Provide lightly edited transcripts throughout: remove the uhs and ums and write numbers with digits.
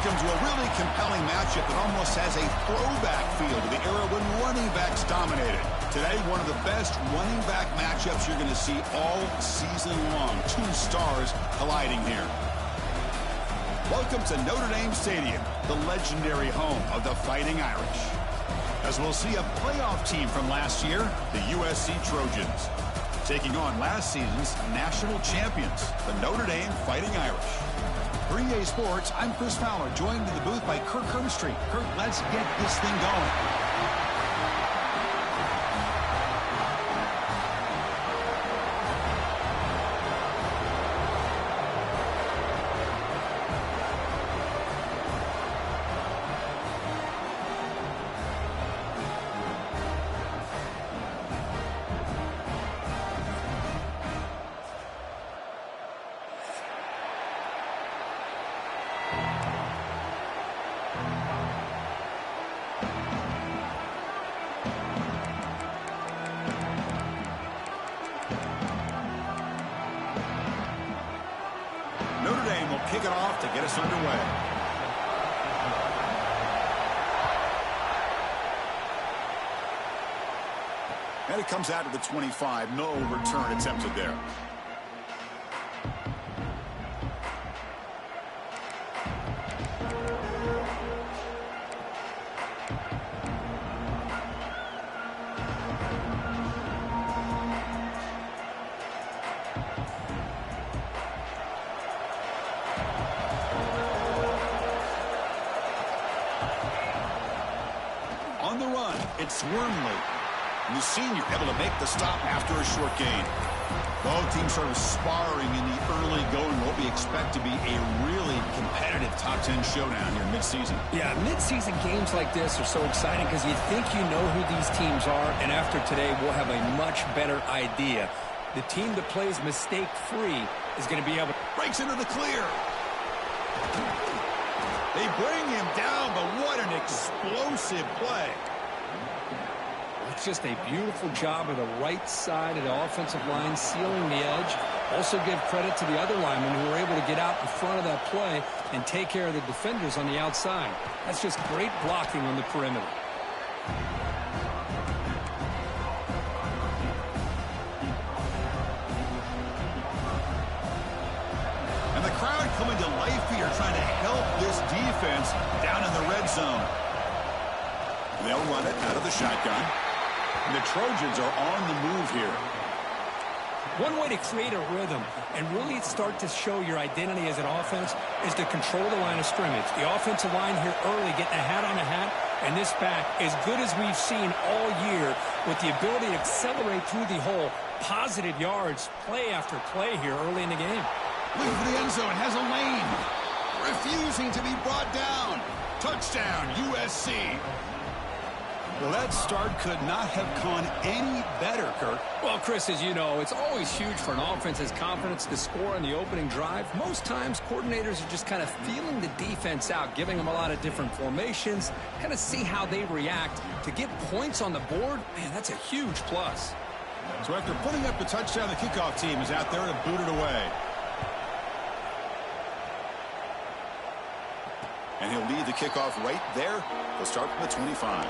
Welcome to a really compelling matchup that almost has a throwback feel to the era when running backs dominated. Today, one of the best running back matchups you're going to see all season long. Two stars colliding here. Welcome to Notre Dame Stadium, the legendary home of the Fighting Irish. As we'll see a playoff team from last year, the USC Trojans, taking on last season's national champions, the Notre Dame Fighting Irish. For EA Sports, I'm Chris Fowler, joined in the booth by Kirk Herbstreit. Kirk, let's get this thing going. Notre Dame will kick it off to get us underway. And it comes out to the 25. No return attempted there. On the run, it's Wormley. And the senior able to make the stop after a short gain. Both teams sort of sparring in the early going what we expect to be a really competitive top 10 showdown here mid-season. Yeah, mid-season games like this are so exciting because you think you know who these teams are, and after today we'll have a much better idea. The team that plays mistake-free is going to be able to... Breaks into the clear. They bring him down, but what an explosive play. It's just a beautiful job of the right side of the offensive line, sealing the edge. Also give credit to the other linemen who were able to get out in front of that play and take care of the defenders on the outside. That's just great blocking on the perimeter. And the crowd coming to life here, trying to help this defense down in the red zone. They'll run it out of the shotgun. And the Trojans are on the move here. One way to create a rhythm and really start to show your identity as an offense is to control the line of scrimmage. The offensive line here early getting a hat on a hat, and this back as good as we've seen all year with the ability to accelerate through the hole. Positive yards, play after play here early in the game. Looking for the end zone, has a lane. Refusing to be brought down. Touchdown, USC. Well, that start could not have gone any better, Kirk. Well, Chris, as you know, it's always huge for an offense's confidence to score on the opening drive. Most times, coordinators are just kind of feeling the defense out, giving them a lot of different formations, kind of see how they react. To get points on the board, man, that's a huge plus. So after putting up the touchdown, the kickoff team is out there to boot it away. And he'll lead the kickoff right there. He'll start from the 25.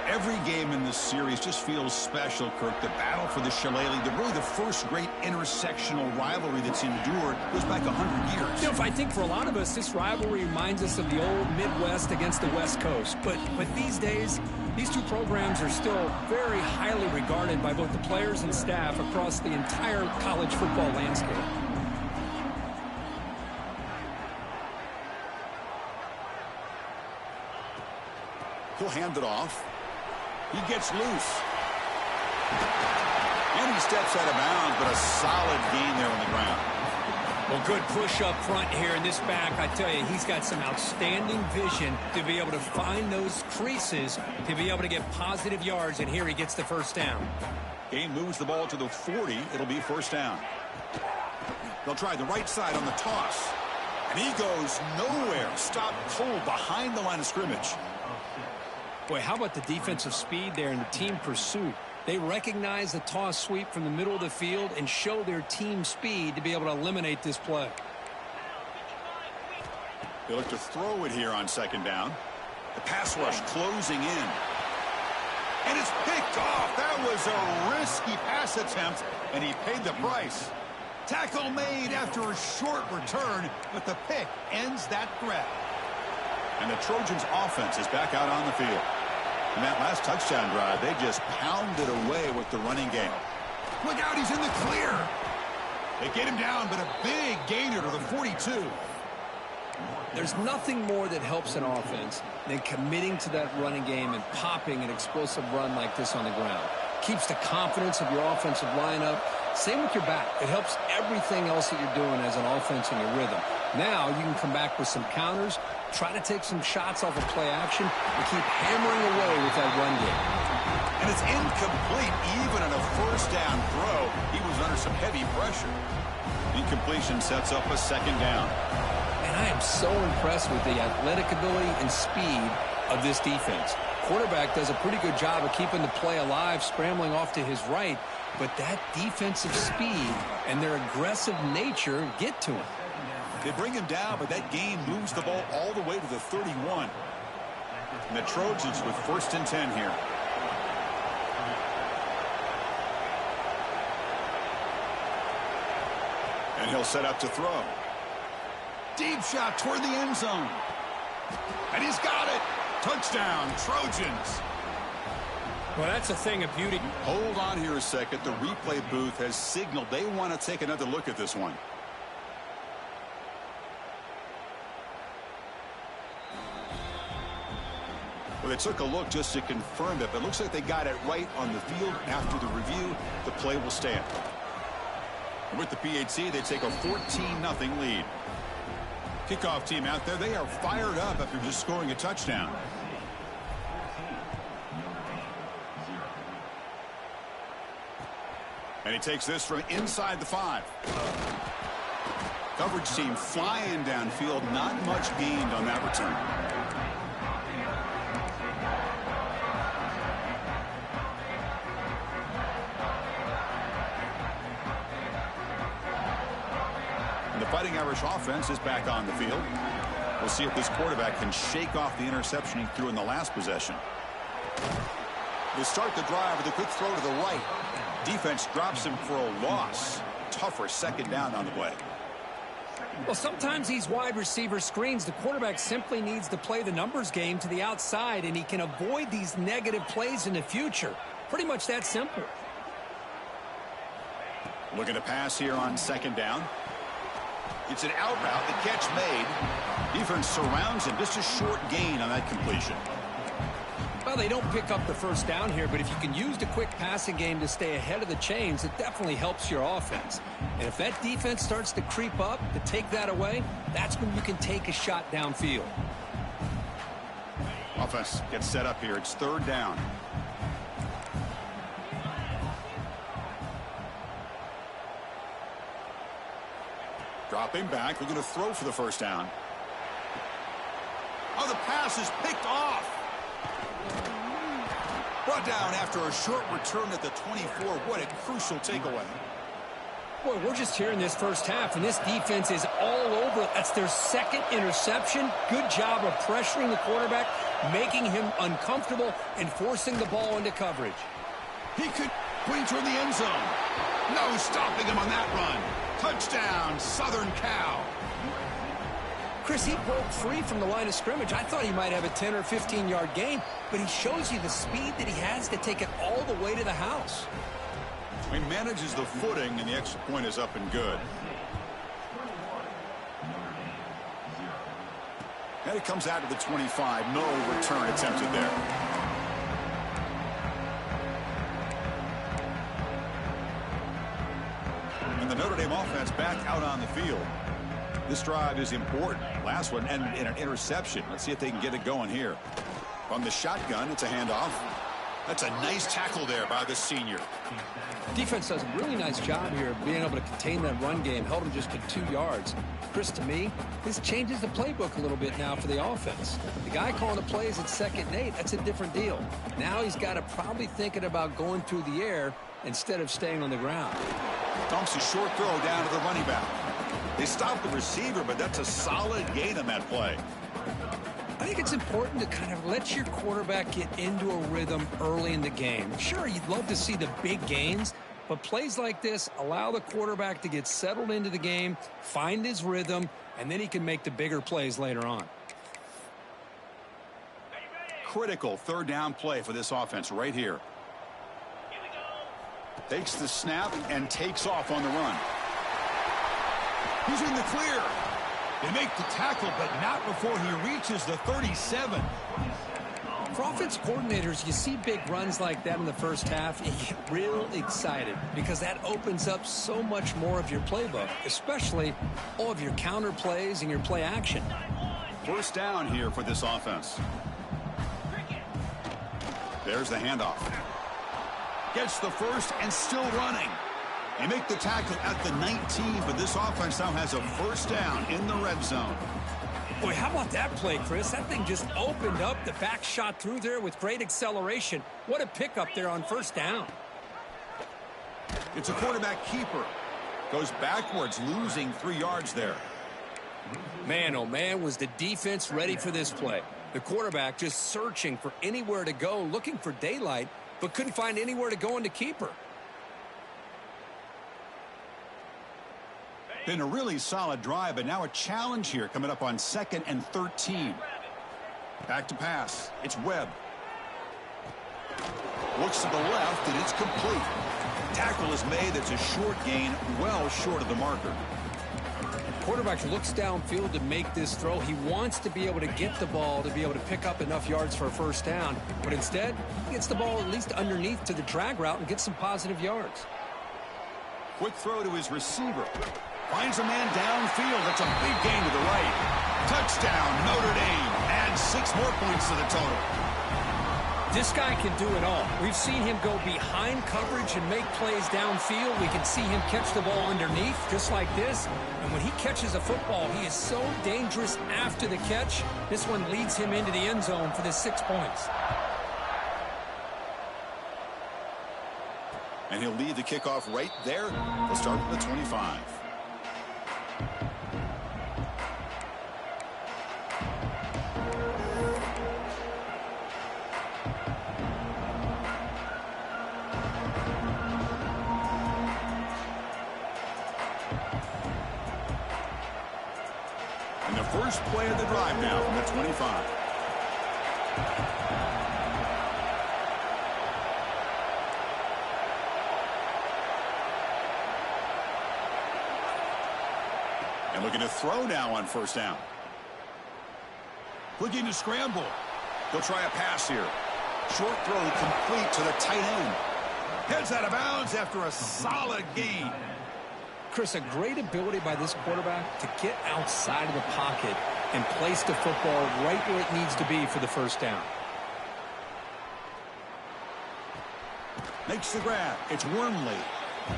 Every game in this series just feels special, Kirk. The battle for the Shillelagh, really the first great intersectional rivalry that's endured goes back 100 years. You know, I think for a lot of us, this rivalry reminds us of the old Midwest against the West Coast. But these days, these two programs are still very highly regarded by both the players and staff across the entire college football landscape. He'll hand it off. He gets loose. And he steps out of bounds, but a solid gain there on the ground. Well, good push up front here in this back. I tell you, he's got some outstanding vision to be able to find those creases, to be able to get positive yards, and here he gets the first down. Game moves the ball to the 40. It'll be first down. They'll try the right side on the toss. And he goes nowhere. Stop cold behind the line of scrimmage. Boy, how about the defensive speed there and the team pursuit? They recognize the toss sweep from the middle of the field and show their team speed to be able to eliminate this play. They look to throw it here on second down. The pass rush closing in. And it's picked off. That was a risky pass attempt, and he paid the price. Tackle made after a short return, but the pick ends that threat. And the Trojans' offense is back out on the field. In that last touchdown drive, they just pounded away with the running game. Look out, he's in the clear. They get him down, but a big gainer to the 42. There's nothing more that helps an offense than committing to that running game and popping an explosive run like this on the ground. Keeps the confidence of your offensive lineup. Same with your back. It helps everything else that you're doing as an offense in your rhythm. Now you can come back with some counters, try to take some shots off of play action, and keep hammering away with that run game. And it's incomplete even on a first down throw. He was under some heavy pressure. Incompletion sets up a second down. And I am so impressed with the athletic ability and speed of this defense. Quarterback does a pretty good job of keeping the play alive, scrambling off to his right, but that defensive speed and their aggressive nature get to him. They bring him down, but that gain moves the ball all the way to the 31. And the Trojans with 1st and 10 here. And he'll set up to throw. Deep shot toward the end zone. And he's got it. Touchdown, Trojans. Well, that's a thing of beauty. Hold on here a second. The replay booth has signaled they want to take another look at this one. Well, they took a look just to confirm it, but it looks like they got it right on the field. After the review, the play will stand. And with the PAT, they take a 14-0 lead. Kickoff team out there, they are fired up after just scoring a touchdown. And he takes this from inside the 5. Coverage team flying downfield, not much gained on that return. And the Fighting Irish offense is back on the field. We'll see if this quarterback can shake off the interception he threw in the last possession. They start the drive with a quick throw to the right. Defense drops him for a loss. Tougher second down on the way. Well, sometimes these wide receiver screens, the quarterback simply needs to play the numbers game to the outside, and he can avoid these negative plays in the future. Pretty much that simple. Looking to pass here on second down. It's an out route. The catch made. Defense surrounds him. Just a short gain on that completion. Well, they don't pick up the first down here, but if you can use the quick passing game to stay ahead of the chains, it definitely helps your offense. And if that defense starts to creep up to take that away, that's when you can take a shot downfield. Offense gets set up here. It's third down. Dropping back. We're going to throw for the first down. Oh, the pass is picked off. Brought down after a short return at the 24. What a crucial takeaway. Boy, we're just here in this first half, and this defense is all over it. That's their second interception. Good job of pressuring the quarterback, making him uncomfortable, and forcing the ball into coverage. He could bring toward the end zone. No stopping him on that run. Touchdown, Southern Cal. Chris, he broke free from the line of scrimmage. I thought he might have a 10 or 15-yard gain, but he shows you the speed that he has to take it all the way to the house. He manages the footing, and the extra point is up and good. And it comes out to the 25. No return attempted there. And the Notre Dame offense back out on the field. This drive is important. Last one ended in an interception. Let's see if they can get it going here. From the shotgun, it's a handoff. That's a nice tackle there by the senior. Defense does a really nice job here of being able to contain that run game. Held him just to 2 yards. Chris, to me, this changes the playbook a little bit now for the offense. The guy calling the plays at 2nd and 8, that's a different deal. Now he's got to probably thinking about going through the air instead of staying on the ground. Dumps a short throw down to the running back. They stopped the receiver, but that's a solid gain on that play. I think it's important to kind of let your quarterback get into a rhythm early in the game. Sure, you'd love to see the big gains, but plays like this allow the quarterback to get settled into the game, find his rhythm, and then he can make the bigger plays later on. Critical third down play for this offense right here. Takes the snap and takes off on the run. He's in the clear. They make the tackle, but not before he reaches the 37. For offense coordinators, you see big runs like that in the first half, and you get real excited because that opens up so much more of your playbook, especially all of your counter plays and your play action. First down here for this offense. There's the handoff. Gets the first and still running. They make the tackle at the 19, but this offense now has a first down in the red zone. Boy, how about that play, Chris? That thing just opened up. The back shot through there with great acceleration. What a pickup there on first down. It's a quarterback keeper. Goes backwards, losing 3 yards there. Man, oh man, was the defense ready for this play. The quarterback just searching for anywhere to go, looking for daylight, but couldn't find anywhere to go into keeper. Been a really solid drive, but now a challenge here coming up on 2nd and 13. Back to pass. It's Webb. Looks to the left, and it's complete. Tackle is made. That's a short gain, well short of the marker. Quarterback looks downfield to make this throw. He wants to be able to get the ball to be able to pick up enough yards for a first down, but instead, he gets the ball at least underneath to the drag route and gets some positive yards. Quick throw to his receiver. Finds a man downfield. That's a big gain to the right. Touchdown, Notre Dame. Adds 6 more points to the total. This guy can do it all. We've seen him go behind coverage and make plays downfield. We can see him catch the ball underneath, just like this. And when he catches a football, he is so dangerous after the catch. This one leads him into the end zone for the 6 points. And he'll lead the kickoff right there. He'll start with the 25. And the first play of the drive now from the 25. And looking to throw now on first down. Looking to scramble. He'll try a pass here. Short throw complete to the tight end. Heads out of bounds after a solid gain. Chris, a great ability by this quarterback to get outside of the pocket and place the football right where it needs to be for the first down. Makes the grab. It's Wormley.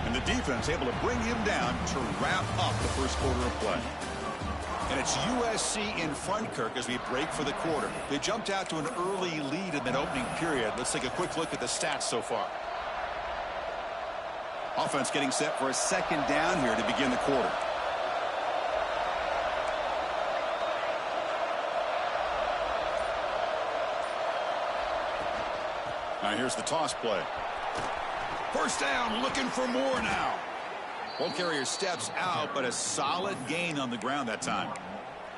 And the defense able to bring him down to wrap up the first quarter of play. And it's USC in front, Kirk, as we break for the quarter. They jumped out to an early lead in that opening period. Let's take a quick look at the stats so far. Offense getting set for a second down here to begin the quarter. Now here's the toss play. First down, looking for more now. Ball carrier steps out, but a solid gain on the ground that time.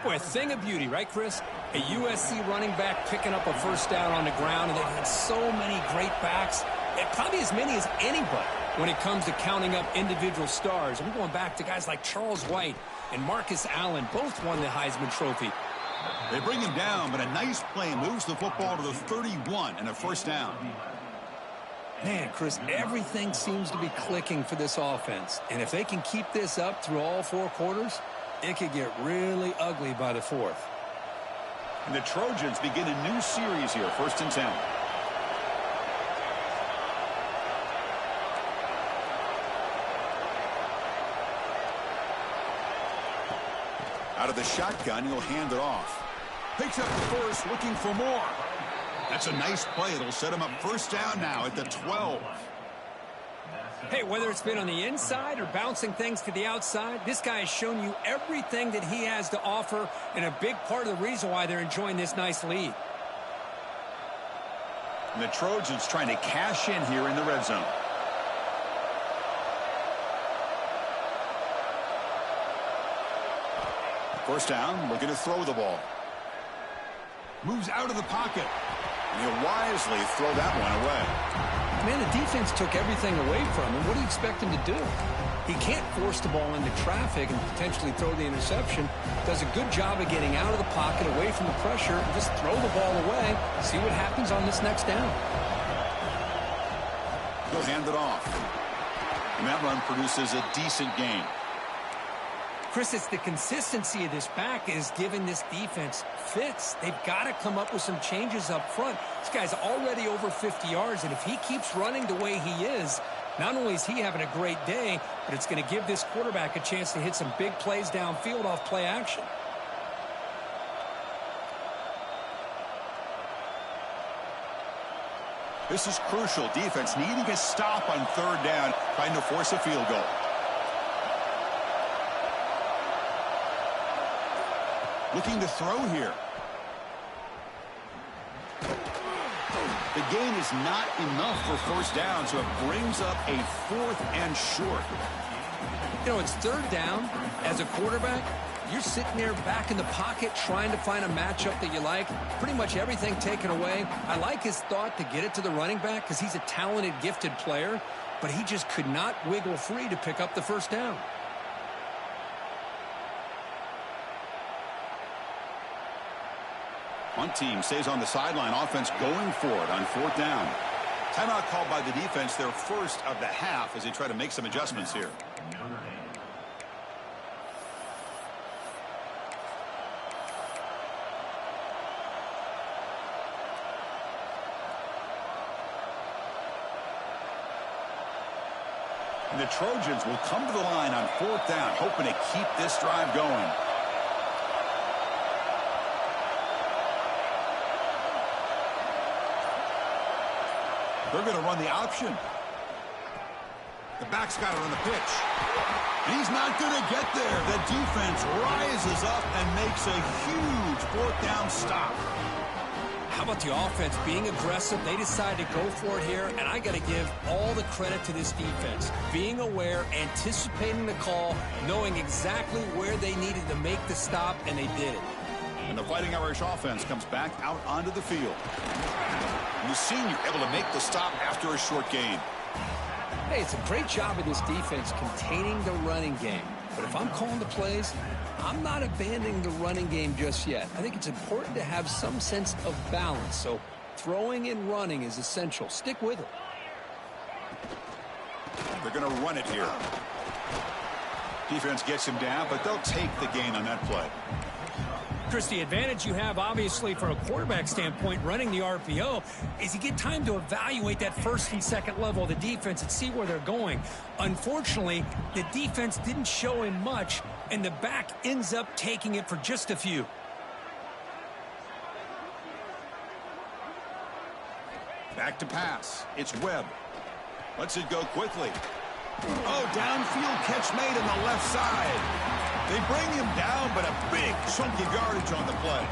Boy, a thing of beauty, right, Chris? A USC running back picking up a first down on the ground, and they've had so many great backs, and probably as many as anybody when it comes to counting up individual stars. And we're going back to guys like Charles White and Marcus Allen, both won the Heisman Trophy. They bring him down, but a nice play moves the football to the 31 and a first down. Man, Chris, everything seems to be clicking for this offense. And if they can keep this up through all 4 quarters, it could get really ugly by the 4th. And the Trojans begin a new series here, 1st and 10. Out of the shotgun, he'll hand it off. Picks up the first, looking for more. That's a nice play. It'll set him up first down now at the 12. Hey, whether it's been on the inside or bouncing things to the outside, this guy has shown you everything that he has to offer, and a big part of the reason why they're enjoying this nice lead. And the Trojans trying to cash in here in the red zone. First down, looking to throw the ball. Moves out of the pocket. And he'll wisely throw that one away. Man, the defense took everything away from him. What do you expect him to do? He can't force the ball into traffic and potentially throw the interception. Does a good job of getting out of the pocket, away from the pressure, and just throw the ball away. See what happens on this next down. He'll hand it off. And that run produces a decent gain. Chris, it's the consistency of this back is giving this defense fits. They've got to come up with some changes up front. This guy's already over 50 yards, and if he keeps running the way he is, not only is he having a great day, but it's going to give this quarterback a chance to hit some big plays downfield off play action. This is crucial. Defense needing a stop on third down, trying to force a field goal. Looking to throw here. The gain is not enough for first down, so it brings up a 4th and short. You know, it's third down. As a quarterback, you're sitting there back in the pocket trying to find a matchup that you like. Pretty much everything taken away. I like his thought to get it to the running back because he's a talented, gifted player, but he just could not wiggle free to pick up the first down. One team stays on the sideline. Offense going for it on 4th down. Timeout called by the defense, their first of the half, as they try to make some adjustments here. And the Trojans will come to the line on 4th down, hoping to keep this drive going. They're going to run the option. The back's got it on the pitch. And he's not going to get there. The defense rises up and makes a huge 4th down stop. How about the offense being aggressive? They decide to go for it here, and I got to give all the credit to this defense. Being aware, anticipating the call, knowing exactly where they needed to make the stop, and they did it. And the Fighting Irish offense comes back out onto the field. And the senior able to make the stop after a short gain. Hey, it's a great job of this defense containing the running game. But if I'm calling the plays, I'm not abandoning the running game just yet. I think it's important to have some sense of balance. So throwing and running is essential. Stick with it. They're going to run it here. Defense gets him down, but they'll take the gain on that play. Chris, the advantage you have, obviously, from a quarterback standpoint, running the RPO, is you get time to evaluate that first and second level of the defense and see where they're going. Unfortunately, the defense didn't show him much, and the back ends up taking it for just a few. Back to pass. It's Webb. Lets it go quickly. Oh, downfield catch made on the left side. They bring him down, but a big chunk of yardage on the play.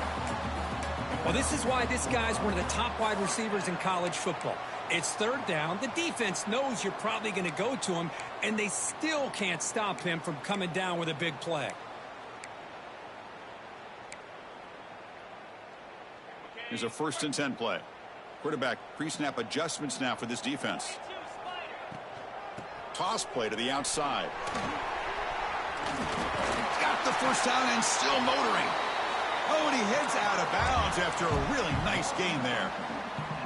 Well, this is why this guy's one of the top wide receivers in college football. It's third down. The defense knows you're probably going to go to him, and they still can't stop him from coming down with a big play. Here's a 1st and 10 play. Quarterback pre-snap adjustments now for this defense. Toss play to the outside. Got the first down and still motoring. Oh, and he heads out of bounds after a really nice gain there.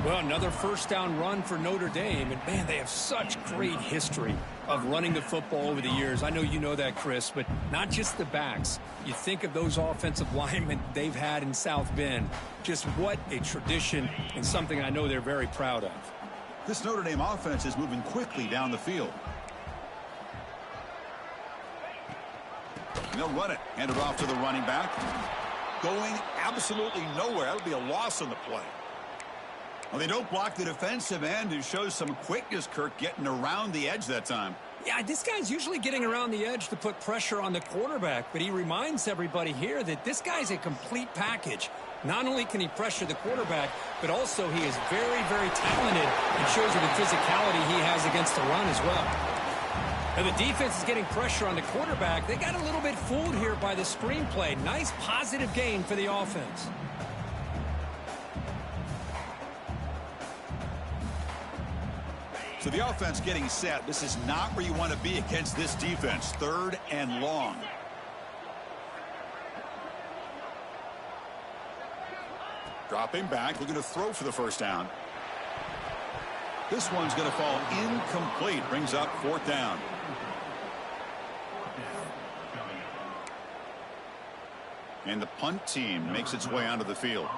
Well, another first down run for Notre Dame. And, man, they have such great history of running the football over the years. I know you know that, Chris, but not just the backs. You think of those offensive linemen they've had in South Bend. Just what a tradition and something I know they're very proud of. This Notre Dame offense is moving quickly down the field. And they'll run it. Hand it off to the running back. Going absolutely nowhere. That would be a loss on the play. Well, they don't block the defensive end, who shows some quickness, Kirk, getting around the edge that time. Yeah, this guy's usually getting around the edge to put pressure on the quarterback, but he reminds everybody here that this guy's a complete package. Not only can he pressure the quarterback, but also he is very, very talented and shows you the physicality he has against the run as well. Now the defense is getting pressure on the quarterback. They got a little bit fooled here by the screenplay. Nice positive gain for the offense. So the offense getting set. This is not where you want to be against this defense. 3rd and long. Dropping back, looking to throw for the first down. This one's going to fall incomplete. Brings up 4th down. And the punt team makes its way onto the field.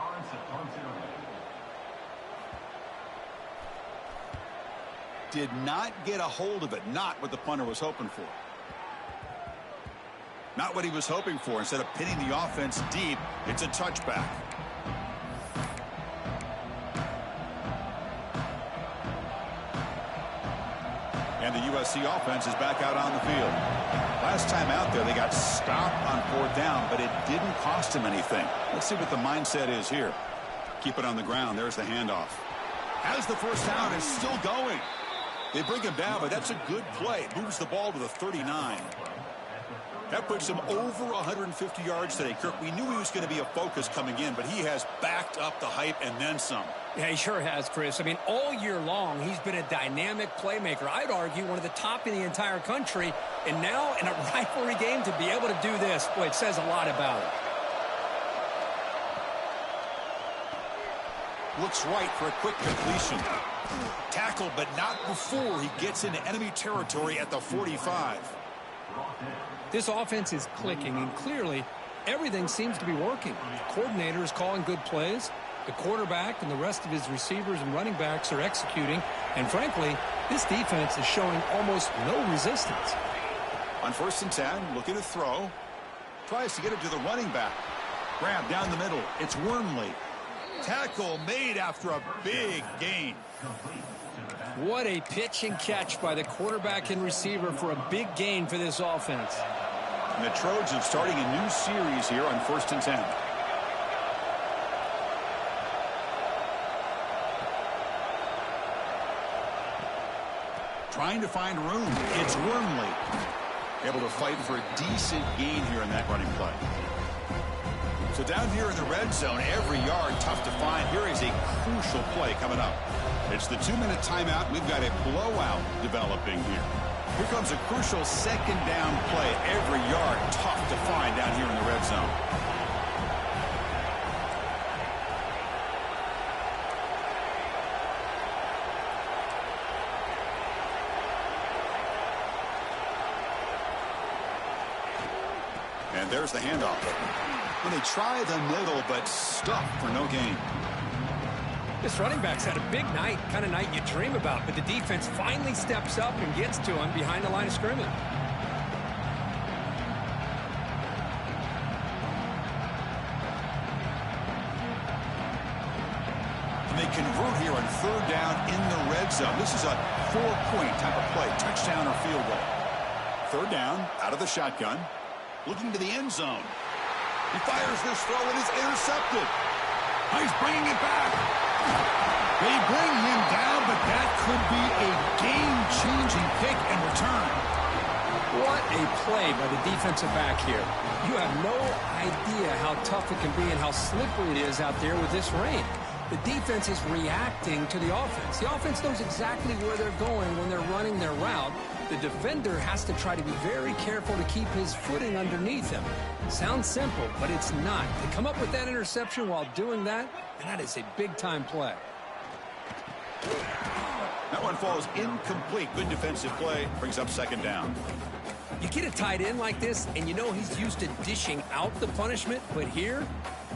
Did not get a hold of it. Not what the punter was hoping for. Not what he was hoping for. Instead of pitting the offense deep, it's a touchback. And the USC offense is back out on the field. Last time out there, they got stopped on 4th down, but it didn't cost him anything. Let's see what the mindset is here. Keep it on the ground. There's the handoff. As the first down is still going. They bring him down, but that's a good play. Moves the ball to the 39. That puts him over 150 yards today, Kirk. We knew he was going to be a focus coming in, but he has backed up the hype and then some. Yeah, he sure has, Chris. I mean, all year long, he's been a dynamic playmaker. I'd argue one of the top in the entire country. And now in a rivalry game to be able to do this, boy, it says a lot about it. Looks right for a quick completion. Tackle, but not before he gets into enemy territory at the 45. This offense is clicking, and clearly everything seems to be working. The coordinator is calling good plays. The quarterback and the rest of his receivers and running backs are executing. And frankly, this defense is showing almost no resistance. On 1st and 10, looking to throw. Tries to get it to the running back. Grab down the middle. It's Wormley. Tackle made after a big gain. What a pitch and catch by the quarterback and receiver for a big gain for this offense. And the Trojans starting a new series here on 1st and 10. Trying to find room. It's Wormley. Able to fight for a decent gain here in that running play. So down here in the red zone, every yard tough to find. Here is a crucial play coming up. It's the 2-minute timeout. We've got a blowout developing here. Here comes a crucial 2nd down play. Every yard tough to find down here in the red zone. And there's the handoff. When they try the middle, but stuck for no gain. This running back's had a big night, kind of night you dream about, but the defense finally steps up and gets to him behind the line of scrimmage. And they convert here on 3rd down in the red zone. This is a 4-point type of play, touchdown or field goal. 3rd down, out of the shotgun, looking to the end zone. He fires this throw and is intercepted. He's bringing it back. They bring him down, but that could be a game-changing pick and return. What a play by the defensive back here. You have no idea how tough it can be and how slippery it is out there with this rain. The defense is reacting to the offense. The offense knows exactly where they're going when they're running their route. The defender has to try to be very careful to keep his footing underneath him. Sounds simple, but it's not. To come up with that interception while doing that, and that is a big-time play. That one falls incomplete. Good defensive play. Brings up 2nd down. You get a tight end like this, and you know he's used to dishing out the punishment, but here,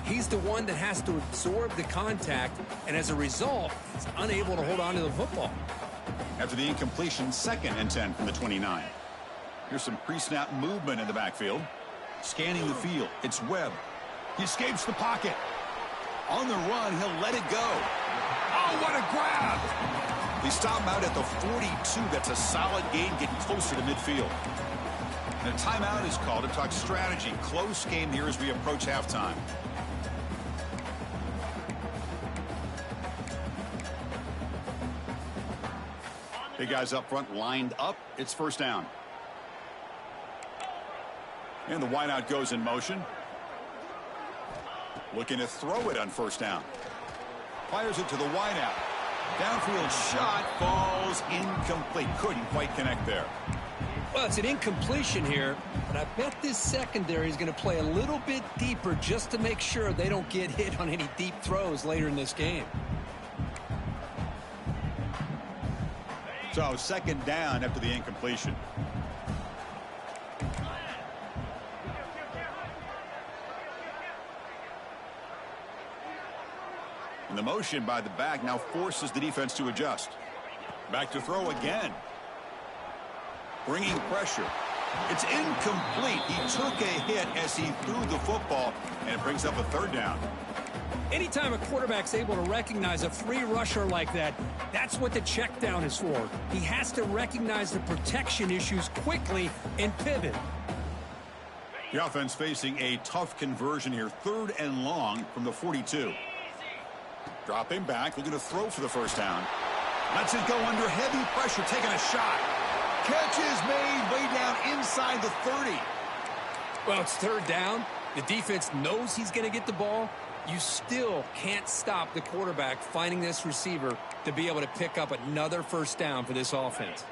he's the one that has to absorb the contact, and as a result, he's unable to hold on to the football. After the incompletion, 2nd and 10 from the 29. Here's some pre-snap movement in the backfield. Scanning the field. It's Webb. He escapes the pocket. On the run, he'll let it go. Oh, Oh, what a grab! They stop him out at the 42. That's a solid gain, getting closer to midfield. And a timeout is called to talk strategy. Close game here as we approach halftime. Hey, guys up front lined up. It's first down. And the wideout goes in motion. Looking to throw it on first down. Fires it to the wideout. Downfield shot falls incomplete. Couldn't quite connect there. Well, it's an incompletion here, but I bet this secondary is going to play a little bit deeper just to make sure they don't get hit on any deep throws later in this game. So second down after the incompletion. And the motion by the back now forces the defense to adjust. Back to throw again. Bringing pressure. It's incomplete. He took a hit as he threw the football, and it brings up a third down. Anytime a quarterback's able to recognize a free rusher like that, that's what the check down is for. He has to recognize the protection issues quickly and pivot. The offense facing a tough conversion here. 3rd and long from the 42. Dropping back, looking to throw for the first down. Lets it go under heavy pressure, taking a shot. Catch is made way down inside the 30. Well, it's 3rd down. The defense knows he's going to get the ball. You still can't stop the quarterback finding this receiver to be able to pick up another first down for this offense.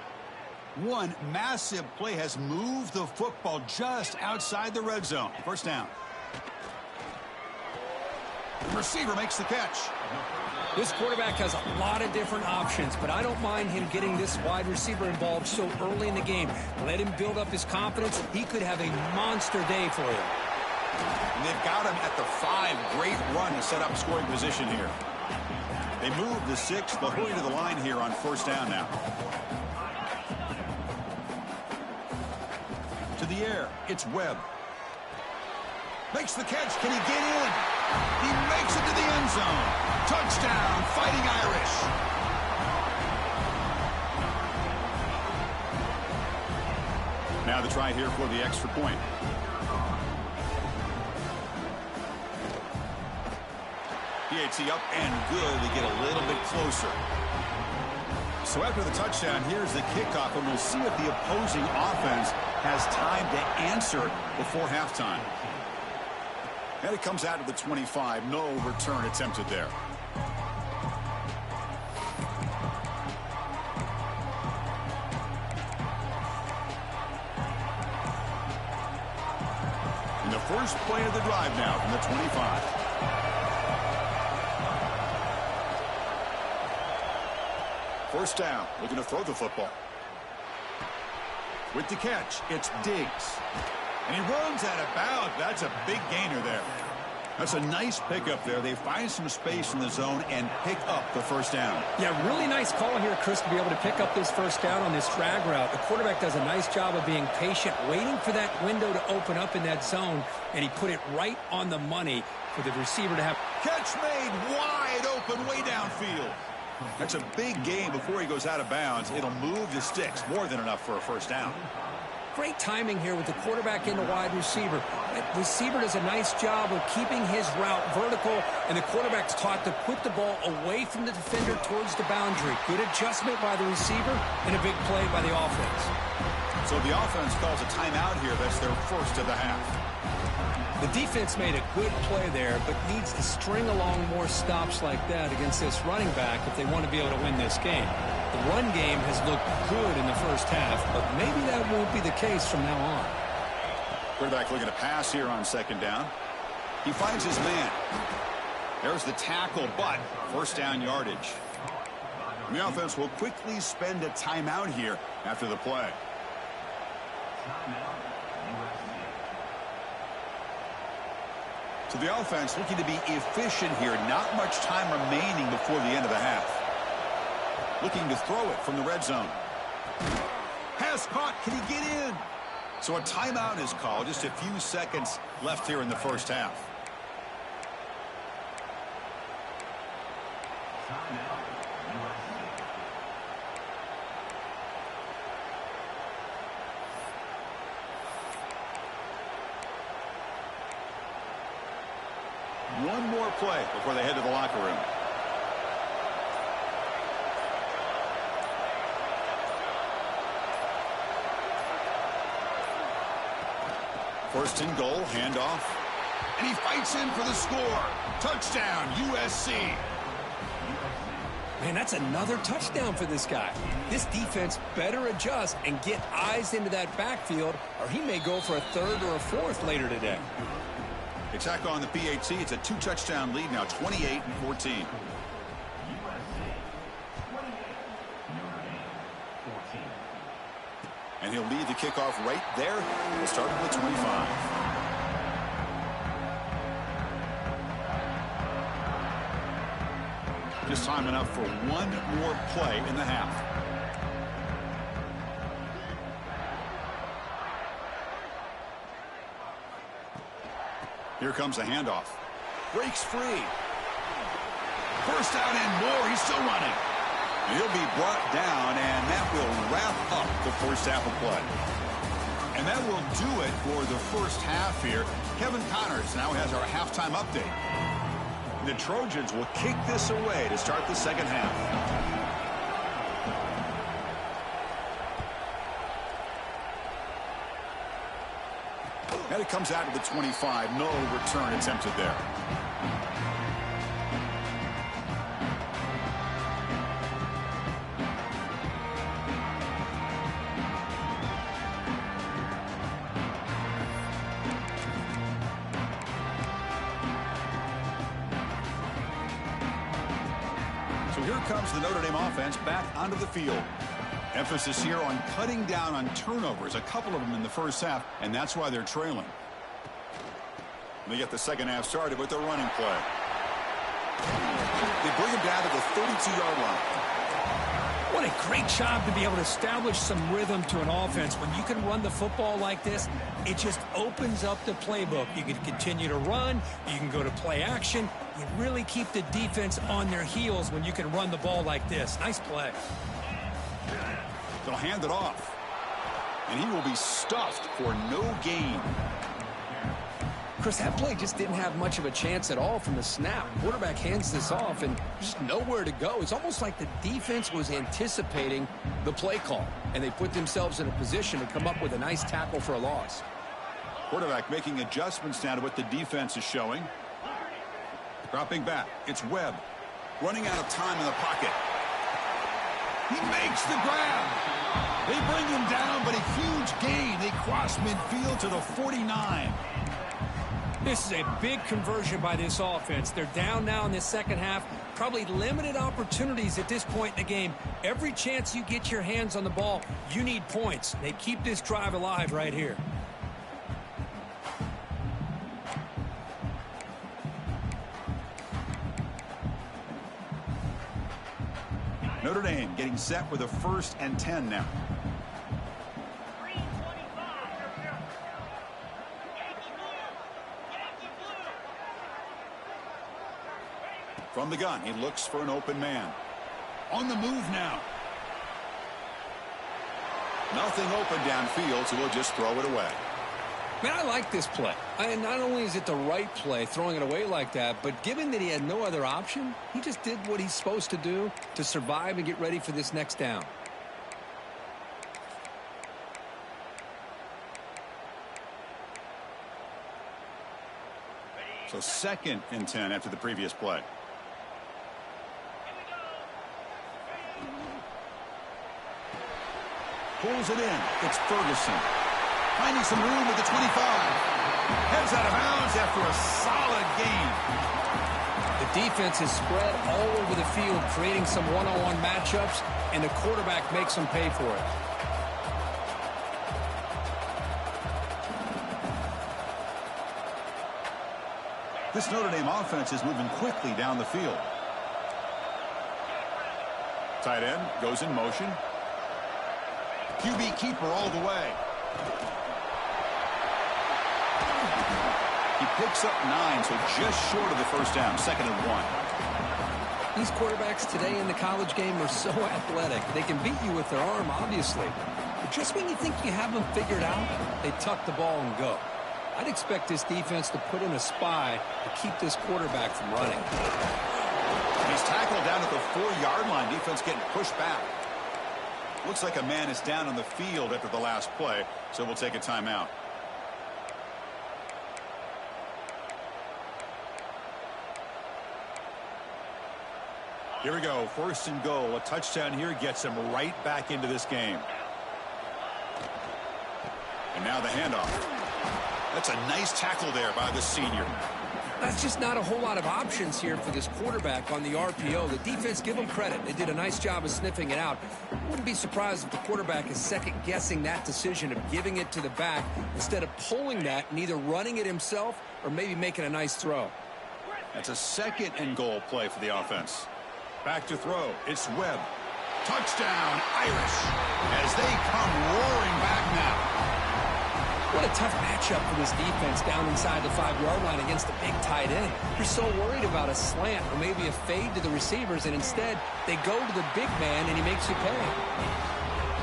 One massive play has moved the football just outside the red zone. First down. The receiver makes the catch. This quarterback has a lot of different options, but I don't mind him getting this wide receiver involved so early in the game. Let him build up his confidence. He could have a monster day for you. And they've got him at the 5. Great run to set up scoring position here. They move the 6. They'll hurry to the line here on first down now. To the air. It's Webb. Makes the catch. Can he get in? He makes it to the end zone. Touchdown, Fighting Irish. Now the try here for the extra point. PAT up and good. They get a little bit closer. So after the touchdown, here's the kickoff, and we'll see if the opposing offense has time to answer before halftime. And it comes out of the 25. No return attempted there. And the first play of the drive now from the 25. First down, looking to throw the football. With the catch, it's Diggs. And he runs out of bounds. That's a big gainer there. That's a nice pickup there. They find some space in the zone and pick up the first down. Yeah, really nice call here, Chris, to be able to pick up this first down on this drag route. The quarterback does a nice job of being patient, waiting for that window to open up in that zone, and he put it right on the money for the receiver to have. Catch made wide open way downfield. That's a big gain before he goes out of bounds. It'll move the sticks. More than enough for a first down. Great timing here with the quarterback and the wide receiver. That receiver does a nice job of keeping his route vertical, and the quarterback's taught to put the ball away from the defender towards the boundary. Good adjustment by the receiver and a big play by the offense. So the offense calls a timeout here. That's their first of the half. The defense made a good play there, but needs to string along more stops like that against this running back if they want to be able to win this game. The run game has looked good in the first half, but maybe that won't be the case from now on. Quarterback looking to pass here on second down. He finds his man. There's the tackle, but first down yardage. And the offense will quickly spend a timeout here after the play. So the offense looking to be efficient here. Not much time remaining before the end of the half. Looking to throw it from the red zone. Pass caught. Can he get in? So a timeout is called. Just a few seconds left here in the first half. one more play before they head to the locker room. First and goal, handoff. And he fights in for the score. Touchdown, USC. Man, that's another touchdown for this guy. This defense better adjust and get eyes into that backfield, or he may go for a third or a fourth later today. They tack on the PAT. It's a 2-touchdown lead now, 28-14. And he'll lead the kickoff right there. We'll start with the 25. Just time enough for one more play in the half. Here comes a handoff. Breaks free. First down and more. He's still running. He'll be brought down, and that will wrap up the first half of play. And that will do it for the first half here. Kevin Connors now has our halftime update. The Trojans will kick this away to start the second half. And it comes out to the 25. No return attempted there. So here comes the Notre Dame offense back onto the field. Emphasis here on cutting down on turnovers, a couple of them in the first half, and that's why they're trailing. They get the second half started with their running play. They bring him down to the 32-yard line. What a great job to be able to establish some rhythm to an offense. When you can run the football like this, it just opens up the playbook. You can continue to run. You can go to play action. You really keep the defense on their heels when you can run the ball like this. Nice play. They'll hand it off. And he will be stuffed for no gain. Chris, that play just didn't have much of a chance at all from the snap. Quarterback hands this off and just nowhere to go. It's almost like the defense was anticipating the play call, and they put themselves in a position to come up with a nice tackle for a loss. Quarterback making adjustments now to what the defense is showing. Dropping back. It's Webb. Running out of time in the pocket. He makes the grab. They bring him down, but a huge gain. They cross midfield to the 49. This is a big conversion by this offense. They're down now in the second half. Probably limited opportunities at this point in the game. Every chance you get your hands on the ball, you need points. They keep this drive alive right here. Notre Dame getting set with a 1st and 10 now. From the gun, he looks for an open man. On the move now. Nothing open downfield, so we'll just throw it away. Man, I like this play. And not only is it the right play, throwing it away like that, but given that he had no other option, he just did what he's supposed to do to survive and get ready for this next down. So 2nd and 10 after the previous play. Pulls it in. It's Ferguson. Finding some room at the 25. Heads out of bounds after a solid gain. The defense is spread all over the field, creating some one-on-one matchups, and the quarterback makes them pay for it. This Notre Dame offense is moving quickly down the field. Tight end goes in motion. QB keeper all the way. He picks up 9, so just short of the first down, 2nd and 1. These quarterbacks today in the college game are so athletic. They can beat you with their arm, obviously. But just when you think you have them figured out, they tuck the ball and go. I'd expect this defense to put in a spy to keep this quarterback from running. He's tackled down at the 4-yard line. Defense getting pushed back. Looks like a man is down on the field after the last play, so we'll take a timeout. Here we go. 1st and goal. A touchdown here gets him right back into this game. And now the handoff. That's a nice tackle there by the senior. That's just not a whole lot of options here for this quarterback on the RPO. The defense, give them credit. They did a nice job of sniffing it out. Wouldn't be surprised if the quarterback is second-guessing that decision of giving it to the back instead of pulling that and either running it himself or maybe making a nice throw. That's a 2nd and goal play for the offense. Back to throw. It's Webb. Touchdown, Irish, as they come roaring back now. What a tough matchup for this defense down inside the 5-yard line against the big tight end. You're so worried about a slant or maybe a fade to the receivers, and instead they go to the big man and he makes you pay.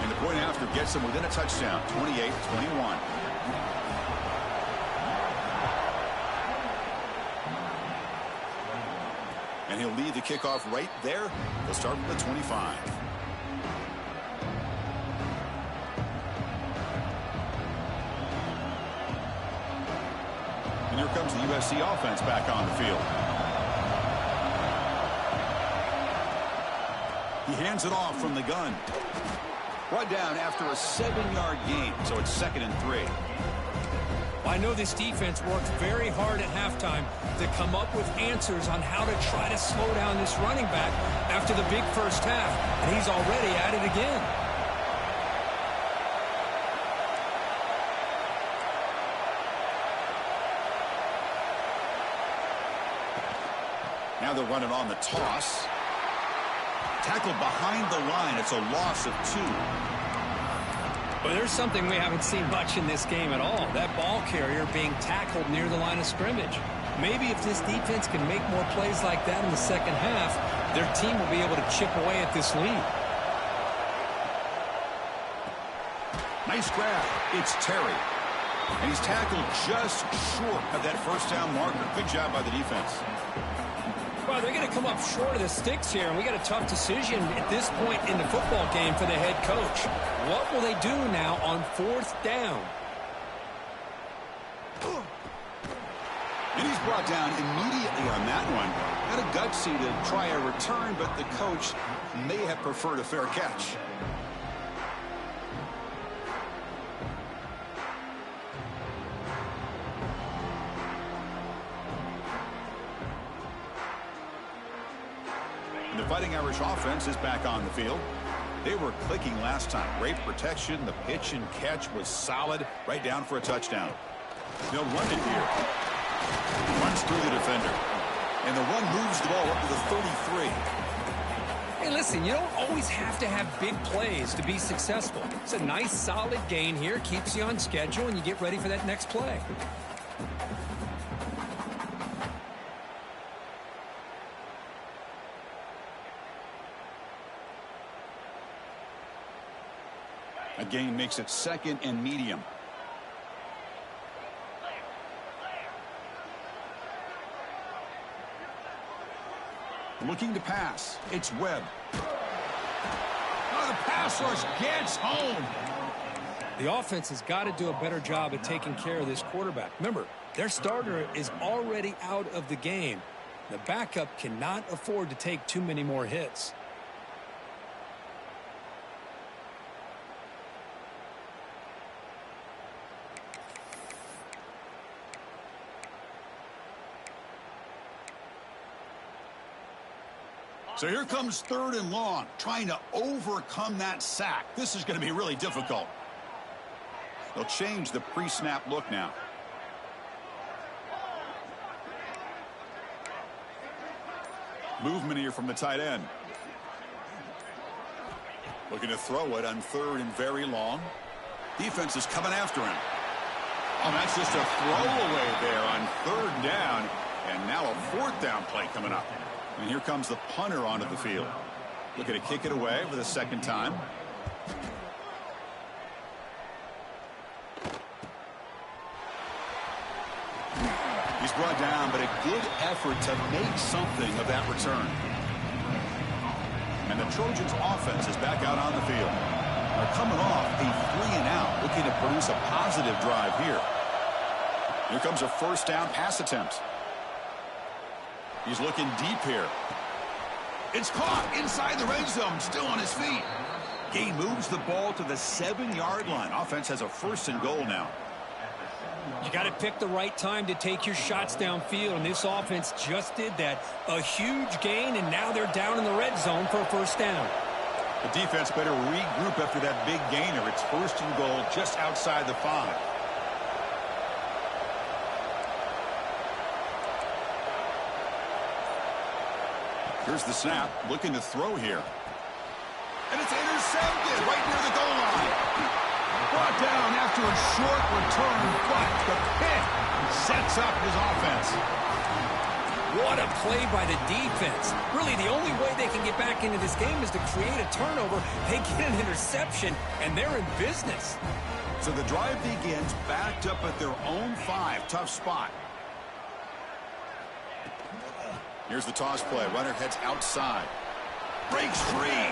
And the point after gets them within a touchdown, 28-21. And he'll lead the kickoff right there. They'll start with the 25. And here comes the USC offense back on the field. He hands it off from the gun. Brought down after a 7-yard gain, so it's 2nd and 3. Well, I know this defense worked very hard at halftime to come up with answers on how to try to slow down this running back after the big first half, and he's already at it again. Now they're running on the toss. Tackled behind the line. It's a loss of 2. Well, there's something we haven't seen much in this game at all. That ball carrier being tackled near the line of scrimmage. Maybe if this defense can make more plays like that in the second half, their team will be able to chip away at this lead. Nice grab. It's Terry. And he's tackled just short of that first down marker. Good job by the defense. Well, they're going to come up short of the sticks here, and we got a tough decision at this point in the football game for the head coach. What will they do now on 4th down? And he's brought down immediately on that one. Had a gutsy to try a return, but the coach may have preferred a fair catch. And the Fighting Irish offense is back on the field. They were clicking last time. Great protection. The pitch and catch was solid. Right down for a touchdown. They'll run it here. Runs through the defender. And the run moves the ball up to the 33. Hey, listen, you don't always have to have big plays to be successful. It's a nice, solid gain here. Keeps you on schedule, and you get ready for that next play. A gain makes it 2nd and medium. Looking to pass. It's Webb. Oh, the pass rush gets home. The offense has got to do a better job at taking care of this quarterback. Remember, their starter is already out of the game. The backup cannot afford to take too many more hits. So here comes 3rd and long, trying to overcome that sack. This is going to be really difficult. They'll change the pre-snap look now. Movement here from the tight end. Looking to throw it on 3rd and very long. Defense is coming after him. Oh, that's just a throwaway there on 3rd down. And now a 4th down play coming up. And here comes the punter onto the field. Looking to kick it away for the 2nd time. He's brought down, but a good effort to make something of that return. And the Trojans offense is back out on the field. They're coming off a 3-and-out, looking to produce a positive drive here. Here comes a first down pass attempt. He's looking deep here. It's caught inside the red zone, still on his feet. He moves the ball to the 7-yard line. Offense has a 1st and goal now. You got to pick the right time to take your shots downfield, and this offense just did that. A huge gain, and now they're down in the red zone for a first down. The defense better regroup after that big gainer. It's 1st and goal just outside the 5. Here's the snap, looking to throw here. And it's intercepted right near the goal line. Brought down after a short return, but the pick sets up his offense. What a play by the defense. Really, the only way they can get back into this game is to create a turnover. They get an interception, and they're in business. So the drive begins backed up at their own 5. Tough spot. Here's the toss play. Runner heads outside. Breaks free.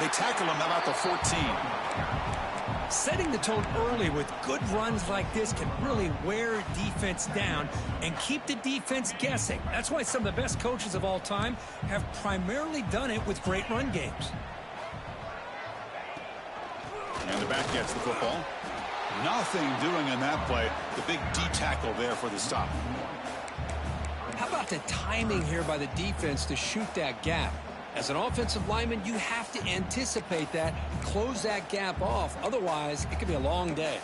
They tackle him about the 14. Setting the tone early with good runs like this can really wear defense down and keep the defense guessing. That's why some of the best coaches of all time have primarily done it with great run games. And the back gets the football. Nothing doing in that play. The big D tackle there for the stop. How about the timing here by the defense to shoot that gap? As an offensive lineman, you have to anticipate that, close that gap off. Otherwise, it could be a long day.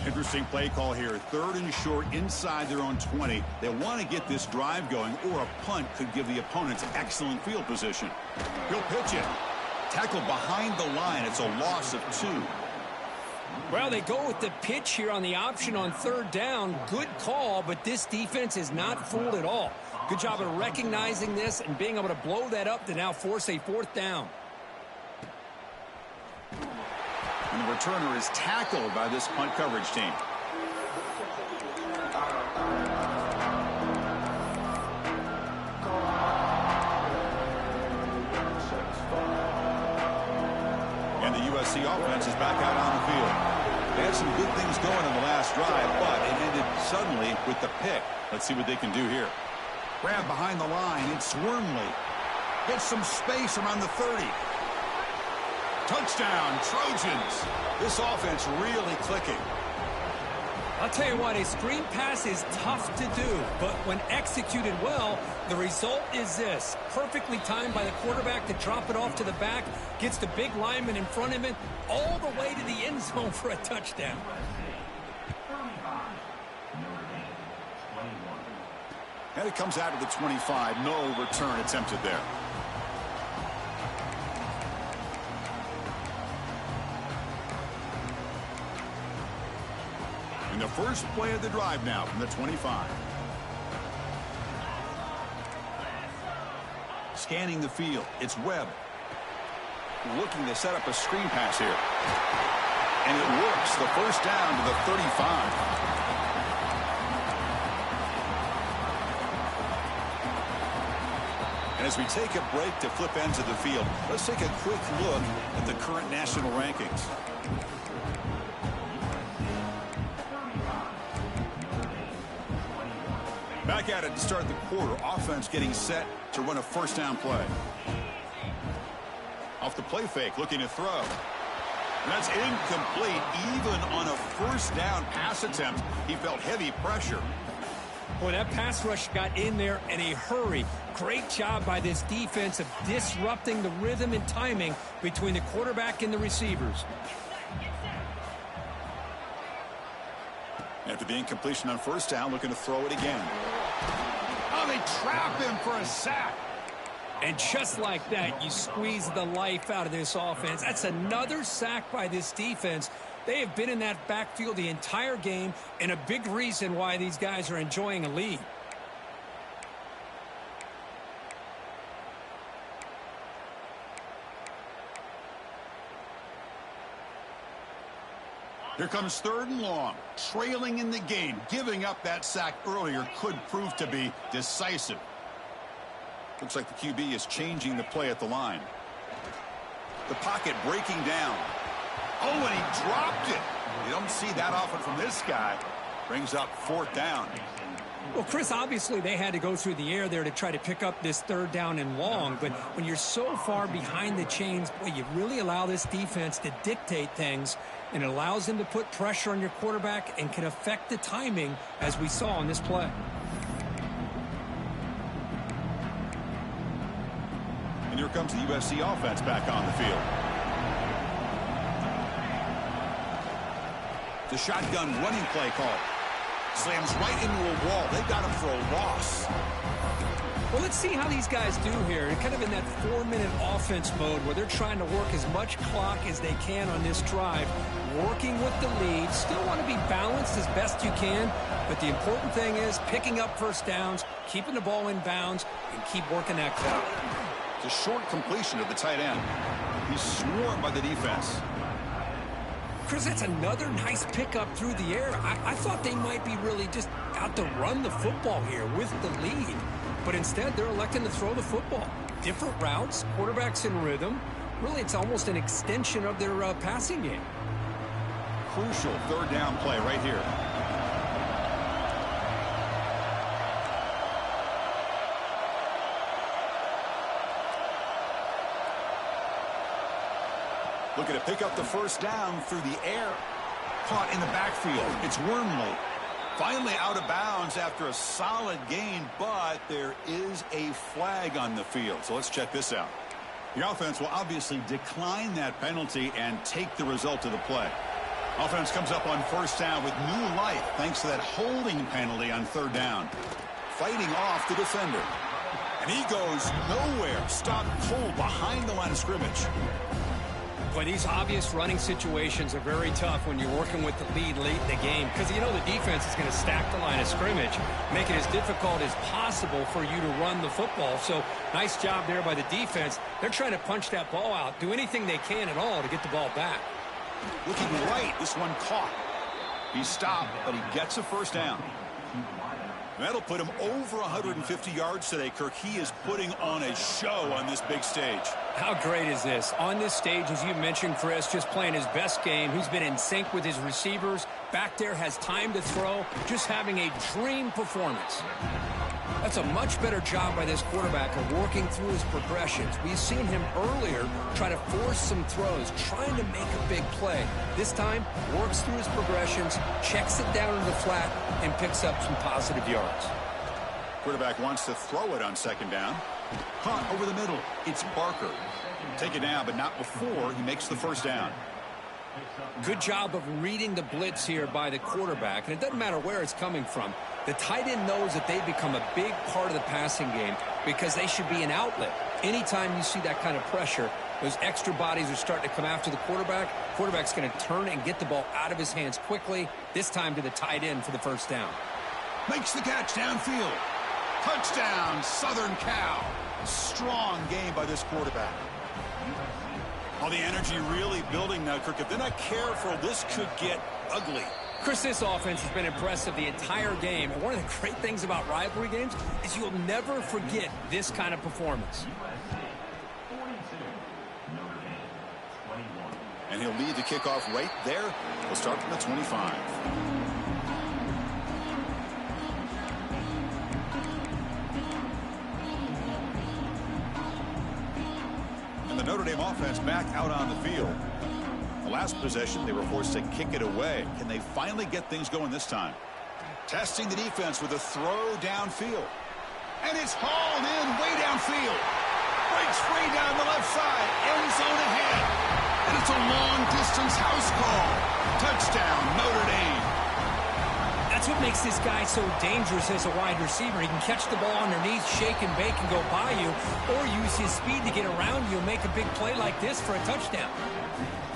Interesting play call here. 3rd and short inside their own 20. They want to get this drive going, or a punt could give the opponents excellent field position. He'll pitch it. Tackle behind the line. It's a loss of 2. Well, they go with the pitch here on the option on 3rd down. Good call, but this defense is not fooled at all. Good job of recognizing this and being able to blow that up to now force a 4th down. And the returner is tackled by this punt coverage team. And the USC offense is back out on the field. They had some good things going in the last drive, but it ended suddenly with the pick. Let's see what they can do here. Grab behind the line. It's Wormley. Gets some space around the 30. Touchdown, Trojans. This offense really clicking. I'll tell you what, a screen pass is tough to do, but when executed well, the result is this. Perfectly timed by the quarterback to drop it off to the back, gets the big lineman in front of him, all the way to the end zone for a touchdown. And it comes out of the 25. No return attempted there. And the first play of the drive now from the 25. Scanning the field. It's Webb. Looking to set up a screen pass here. And it works. The first down to the 35. And as we take a break to flip ends of the field, let's take a quick look at the current national rankings. Back at it to start the quarter. Offense getting set to run a first down play. Off the play fake, looking to throw. And that's incomplete. Even on a first down pass attempt, he felt heavy pressure. Boy, that pass rush got in there in a hurry. Great job by this defense of disrupting the rhythm and timing between the quarterback and the receivers. After the incompletion on first down, looking to throw it again. Oh, they trap him for a sack. And just like that, you squeeze the life out of this offense. That's another sack by this defense. They have been in that backfield the entire game, and a big reason why these guys are enjoying a lead. Here comes 3rd and long. Trailing in the game. Giving up that sack earlier could prove to be decisive. Looks like the QB is changing the play at the line. The pocket breaking down. Oh, and he dropped it. You don't see that often from this guy. Brings up 4th down. Well, Chris, obviously they had to go through the air there to try to pick up this 3rd down and long. But when you're so far behind the chains, boy, you really allow this defense to dictate things. And it allows them to put pressure on your quarterback and can affect the timing, as we saw on this play. And here comes the USC offense back on the field. The shotgun running play call. Slams right into a wall. They got him for a loss. Well, let's see how these guys do here. They're kind of in that 4-minute offense mode where they're trying to work as much clock as they can on this drive, working with the lead. Still want to be balanced as best you can, but the important thing is picking up 1st downs, keeping the ball in bounds, and keep working that clock. It's a short completion of the tight end. He's swarmed by the defense. Chris, that's another nice pickup through the air. I thought they might be really just out to run the football here with the lead. But instead, they're electing to throw the football. Different routes, quarterbacks in rhythm. Really, it's almost an extension of their passing game. Crucial 3rd down play right here. Looking to pick up the 1st down through the air. Caught in the backfield. It's Wormley. Finally out of bounds after a solid gain, but there is a flag on the field. So let's check this out. The offense will obviously decline that penalty and take the result of the play. Offense comes up on 1st down with new life thanks to that holding penalty on 3rd down. Fighting off the defender. And he goes nowhere. Stopped cold behind the line of scrimmage. But these obvious running situations are very tough when you're working with the lead late in the game, because you know the defense is going to stack the line of scrimmage, make it as difficult as possible for you to run the football. So nice job there by the defense. They're trying to punch that ball out, do anything they can at all to get the ball back. Looking right, this one caught. He stopped, but he gets a 1st down. That'll put him over 150 yards today, Kirk. He is putting on a show on this big stage. How great is this? On this stage, as you mentioned, Chris, just playing his best game. He's been in sync with his receivers. Back there, has time to throw. Just having a dream performance. That's a much better job by this quarterback of working through his progressions. We've seen him earlier try to force some throws, trying to make a big play. This time, works through his progressions, checks it down to the flat, and picks up some positive yards. Quarterback wants to throw it on 2nd down. Caught over the middle. It's Barker. Take it down, but not before he makes the 1st down. Good job of reading the blitz here by the quarterback, and it doesn't matter where it's coming from. The tight end knows that they become a big part of the passing game because they should be an outlet. Anytime you see that kind of pressure, those extra bodies are starting to come after the quarterback. Quarterback's going to turn and get the ball out of his hands quickly, this time to the tight end for the 1st down. Makes the catch downfield. Touchdown, Southern Cal. Strong game by this quarterback. All the energy really building now, Kirk. If they're not careful, this could get ugly. Chris, this offense has been impressive the entire game. And one of the great things about rivalry games is you'll never forget this kind of performance. And he'll lead the kickoff right there. We'll start from the 25. And the Notre Dame offense back out on the field. The last possession, they were forced to kick it away. Can they finally get things going this time? Testing the defense with a throw downfield. And it's hauled in way downfield. Breaks free down the left side. End zone ahead. And it's a long-distance house call. Touchdown, Notre Dame. That's what makes this guy so dangerous as a wide receiver. He can catch the ball underneath, shake and bake, and go by you, or use his speed to get around you and make a big play like this for a touchdown.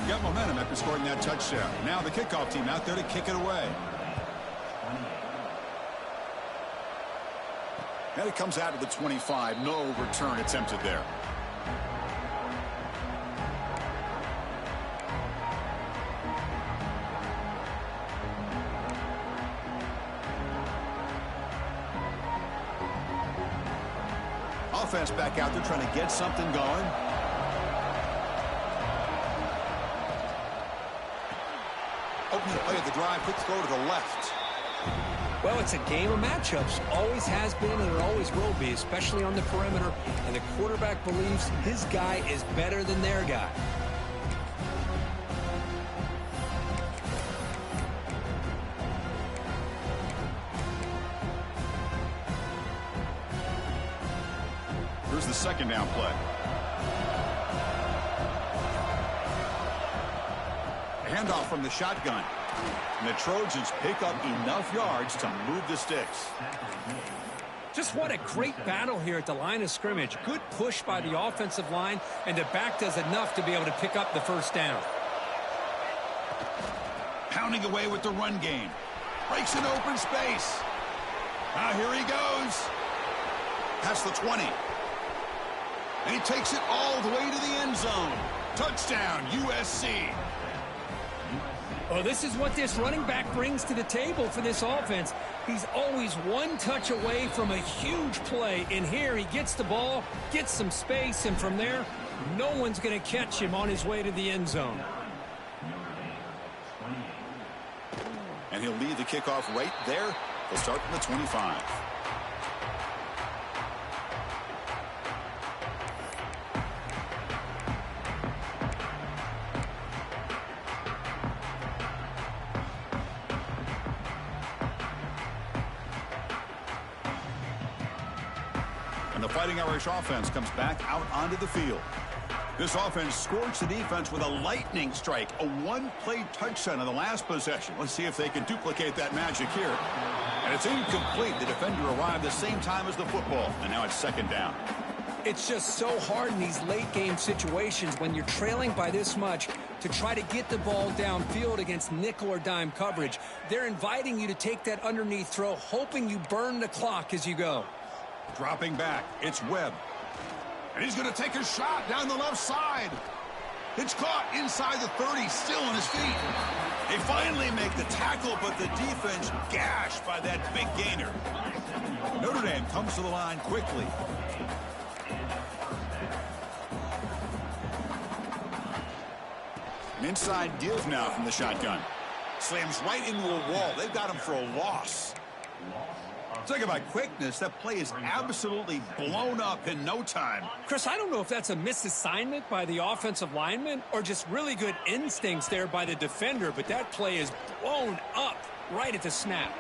Got momentum after scoring that touchdown. Now the kickoff team out there to kick it away. And it comes out of the 25. No return attempted there. offense back out there trying to get something going. Opening play of the drive, quick throw to the left. Well, it's a game of matchups. Always has been and it always will be, especially on the perimeter. And the quarterback believes his guy is better than their guy. Here's the second down play. Handoff from the shotgun. And the Trojans pick up enough yards to move the sticks. Just what a great battle here at the line of scrimmage. Good push by the offensive line, and the back does enough to be able to pick up the first down. Pounding away with the run game. Breaks an open space. Now here he goes. Past the 20. And he takes it all the way to the end zone. Touchdown, USC. Well, this is what this running back brings to the table for this offense. He's always one touch away from a huge play. And here he gets the ball, gets some space, and from there, no one's going to catch him on his way to the end zone. And he'll lead the kickoff right there. He'll start from the 25. And the Fighting Irish offense comes back out onto the field. This offense scorched the defense with a lightning strike, a one-play touchdown on the last possession. Let's see if they can duplicate that magic here. And it's incomplete. The defender arrived the same time as the football, and now it's second down. It's just so hard in these late-game situations when you're trailing by this much to try to get the ball downfield against nickel or dime coverage. They're inviting you to take that underneath throw, hoping you burn the clock as you go. Dropping back, it's Webb. And he's going to take a shot down the left side. It's caught inside the 30, still on his feet. They finally make the tackle, but the defense gashed by that big gainer. Notre Dame comes to the line quickly. An inside give now from the shotgun. Slams right into a wall. They've got him for a loss. Talk about quickness. That play is absolutely blown up in no time. Chris, I don't know if that's a misassignment by the offensive lineman or just really good instincts there by the defender, but that play is blown up right at the snap.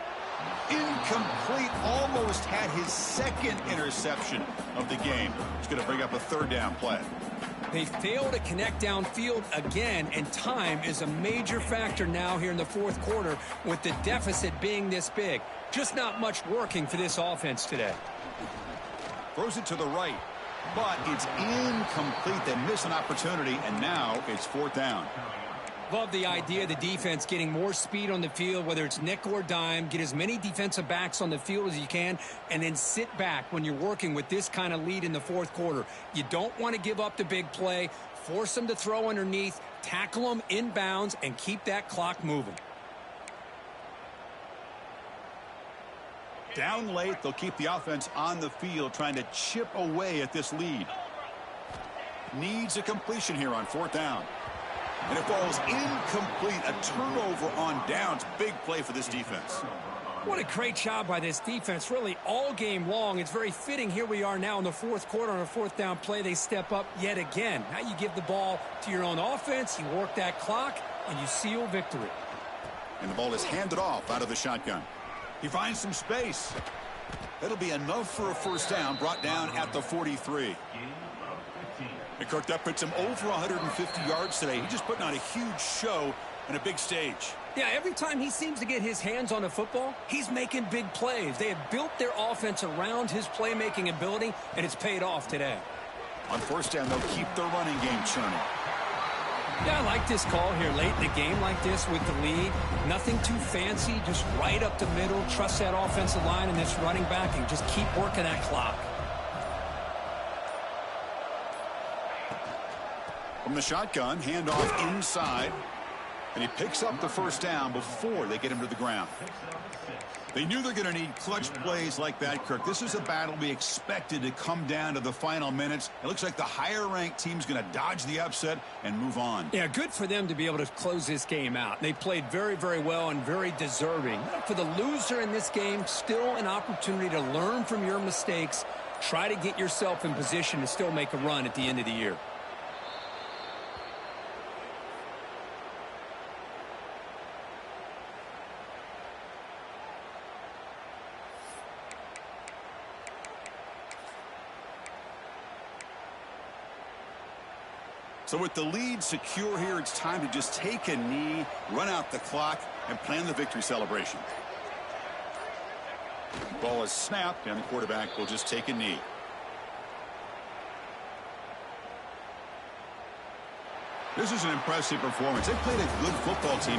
Incomplete. Almost had his second interception of the game. He's going to bring up a third down play. They fail to connect downfield again, and time is a major factor now here in the fourth quarter with the deficit being this big. Just not much working for this offense today. Throws it to the right, but it's incomplete. They miss an opportunity, and now it's fourth down. Love the idea of the defense getting more speed on the field, whether it's nickel or dime, get as many defensive backs on the field as you can, and then sit back when you're working with this kind of lead in the fourth quarter. You don't want to give up the big play, force them to throw underneath, tackle them inbounds, and keep that clock moving. Down late, they'll keep the offense on the field, trying to chip away at this lead. Needs a completion here on fourth down. And it falls incomplete. A turnover on downs. Big play for this defense. What a great job by this defense, really all game long. It's very fitting. Here we are now in the fourth quarter on a fourth down play. They step up yet again. Now you give the ball to your own offense, you work that clock, and you seal victory. And the ball is handed off out of the shotgun. He finds some space. That'll be enough for a first down, brought down at the 43. And Kirk, that puts him over 150 yards today. He's just putting on a huge show and a big stage. Yeah, every time he seems to get his hands on a football, he's making big plays. They have built their offense around his playmaking ability, and it's paid off today. On first down, they'll keep their running game churning. Yeah, I like this call here late in the game like this with the lead. Nothing too fancy, just right up the middle. Trust that offensive line and this running back and just keep working that clock. From the shotgun, handoff inside. And he picks up the first down before they get him to the ground. They knew they're going to need clutch plays like that, Kirk. This is a battle we expected to come down to the final minutes. It looks like the higher-ranked team's going to dodge the upset and move on. Yeah, good for them to be able to close this game out. They played very, very well and very deserving. For the loser in this game, still an opportunity to learn from your mistakes. Try to get yourself in position to still make a run at the end of the year. So with the lead secure here, it's time to just take a knee, run out the clock, and plan the victory celebration. Ball is snapped, and the quarterback will just take a knee. This is an impressive performance. They played a good football team.